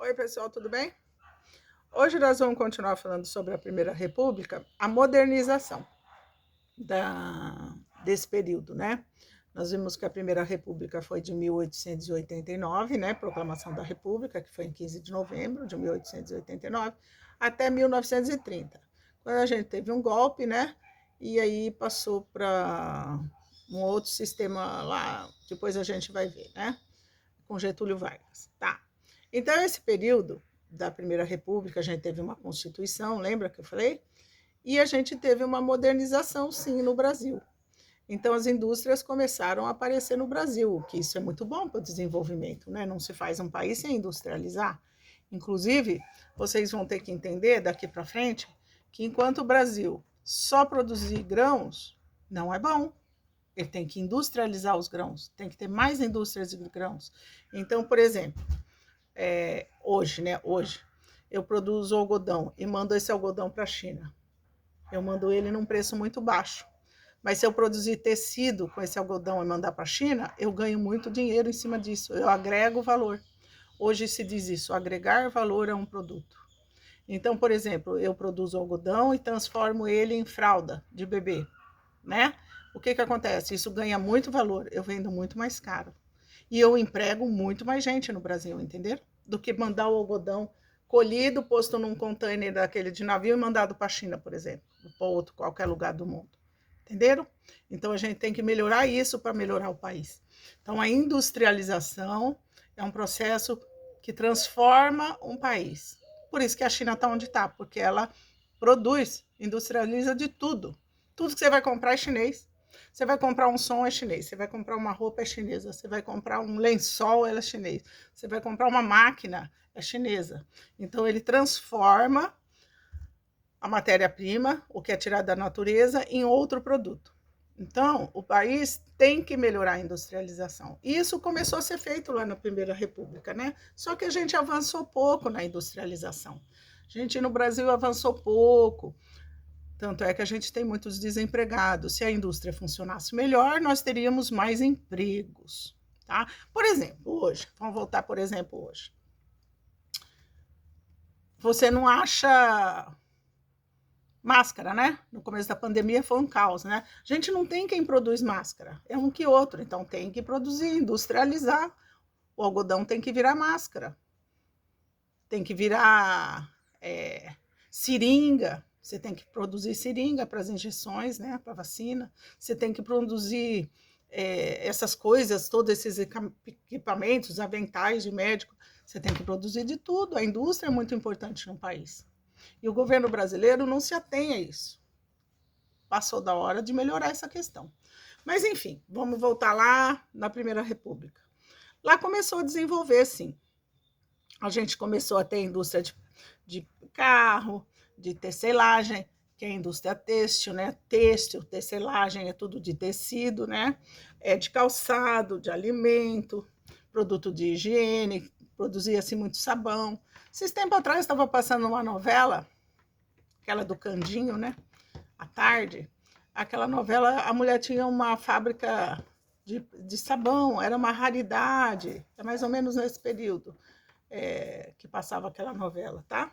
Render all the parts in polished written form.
Oi, pessoal, tudo bem? Hoje nós vamos continuar falando sobre a Primeira República, a modernização desse período, né? Nós vimos que a Primeira República foi de 1889, né? Proclamação da República, que foi em 15 de novembro de 1889, até 1930, quando a gente teve um golpe, né? E aí passou para um outro sistema lá, depois a gente vai ver, né? Com Getúlio Vargas, tá? Então, esse período da Primeira República, a gente teve uma Constituição, lembra que eu falei? E a gente teve uma modernização, sim, no Brasil. Então, as indústrias começaram a aparecer no Brasil, que isso é muito bom para o desenvolvimento, né? Não se faz um país sem industrializar. Inclusive, vocês vão ter que entender daqui para frente que enquanto o Brasil só produzir grãos, não é bom. Ele tem que industrializar os grãos, tem que ter mais indústrias de grãos. Então, por exemplo, hoje, né? Hoje, eu produzo algodão e mando esse algodão para a China. Eu mando ele num preço muito baixo. Mas se eu produzir tecido com esse algodão e mandar para a China, eu ganho muito dinheiro em cima disso. Eu agrego valor. Hoje se diz isso, agregar valor a um produto. Então, por exemplo, eu produzo algodão e transformo ele em fralda de bebê, né? O que acontece? Isso ganha muito valor, eu vendo muito mais caro. E eu emprego muito mais gente no Brasil, entendeu? Do que mandar o algodão colhido, posto num container daquele de navio e mandado para a China, por exemplo, ou para outro, qualquer lugar do mundo. Entenderam? Então a gente tem que melhorar isso para melhorar o país. Então a industrialização é um processo que transforma um país. Por isso que a China está onde está, porque ela produz, industrializa de tudo. Tudo que você vai comprar é chinês. Você vai comprar um som é chinês, você vai comprar uma roupa é chinesa, você vai comprar um lençol é chinês, você vai comprar uma máquina é chinesa. Então ele transforma a matéria-prima, o que é tirado da natureza, em outro produto. Então, o país tem que melhorar a industrialização. Isso começou a ser feito lá na Primeira República, né? Só que a gente avançou pouco na industrialização. A gente no Brasil avançou pouco. Tanto é que a gente tem muitos desempregados. Se a indústria funcionasse melhor, nós teríamos mais empregos, tá? Por exemplo, hoje, vamos voltar, por exemplo, hoje. Você não acha máscara, né? No começo da pandemia foi um caos, né? A gente não tem quem produz máscara, é um que outro, então tem que produzir, industrializar. O algodão tem que virar máscara, tem que virar seringa, você tem que produzir seringa para as injeções, né? Para vacina, você tem que produzir essas coisas, todos esses equipamentos, aventais de médico, você tem que produzir de tudo. A indústria é muito importante no país. E o governo brasileiro não se atém a isso. Passou da hora de melhorar essa questão. Mas, enfim, vamos voltar lá na Primeira República. Lá começou a desenvolver, sim. A gente começou a ter indústria de carro, de tecelagem, que é a indústria têxtil, né? Têxtil, tecelagem é tudo de tecido, né? É de calçado, de alimento, produto de higiene, produzia-se muito sabão. Esses tempos atrás estava passando uma novela, aquela do Candinho, né? À tarde, aquela novela, a mulher tinha uma fábrica de sabão, era uma raridade, é mais ou menos nesse período que passava aquela novela, tá?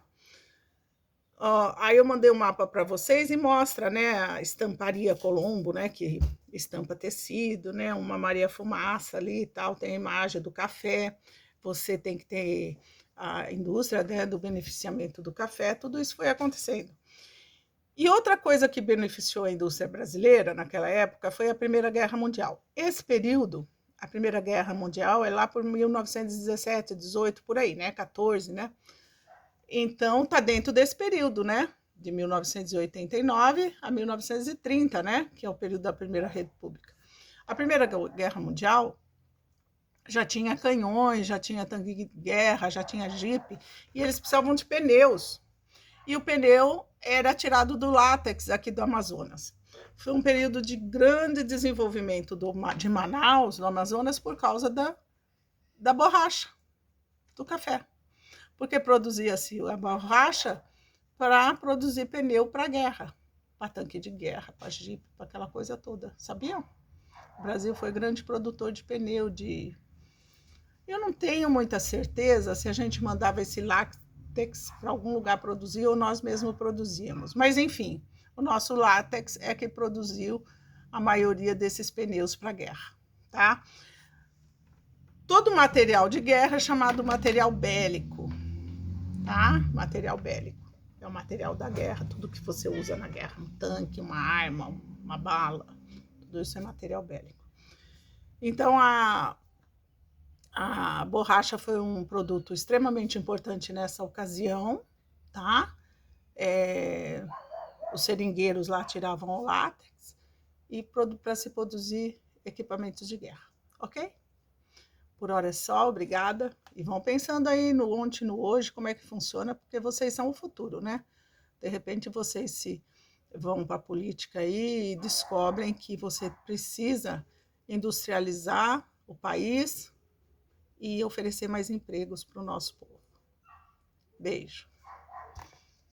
Aí eu mandei um mapa para vocês e mostra, né, a estamparia Colombo, né, que estampa tecido, né, uma Maria Fumaça ali e tal, tem a imagem do café, você tem que ter a indústria, né, do beneficiamento do café, tudo isso foi acontecendo. E outra coisa que beneficiou a indústria brasileira naquela época foi a Primeira Guerra Mundial. Esse período, a Primeira Guerra Mundial é lá por 1917, 18, por aí, né, 14, né? Então, tá dentro desse período, né? De 1989 a 1930, né? Que é o período da Primeira República. A Primeira Guerra Mundial já tinha canhões, já tinha tanque de guerra, já tinha jipe, e eles precisavam de pneus. E o pneu era tirado do látex aqui do Amazonas. Foi um período de grande desenvolvimento de Manaus, no Amazonas, por causa da borracha, do café. Porque produzia-se a borracha para produzir pneu para guerra, para tanque de guerra, para jipe, para aquela coisa toda. Sabiam? O Brasil foi grande produtor de pneu, de Eu não tenho muita certeza se a gente mandava esse látex para algum lugar produzir ou nós mesmos produzíamos. Mas, enfim, o nosso látex é que produziu a maioria desses pneus para a guerra, tá? Todo material de guerra é chamado material bélico, tá? Material bélico. É o material da guerra, tudo que você usa na guerra. Um tanque, uma arma, uma bala, tudo isso é material bélico. Então, a borracha foi um produto extremamente importante nessa ocasião, tá? Os seringueiros lá tiravam o látex e para se produzir equipamentos de guerra, ok? Por hora é só, obrigada. E vão pensando aí no ontem, no hoje, como é que funciona, porque vocês são o futuro, né? De repente vocês se vão para a política aí e descobrem que você precisa industrializar o país e oferecer mais empregos para o nosso povo. Beijo.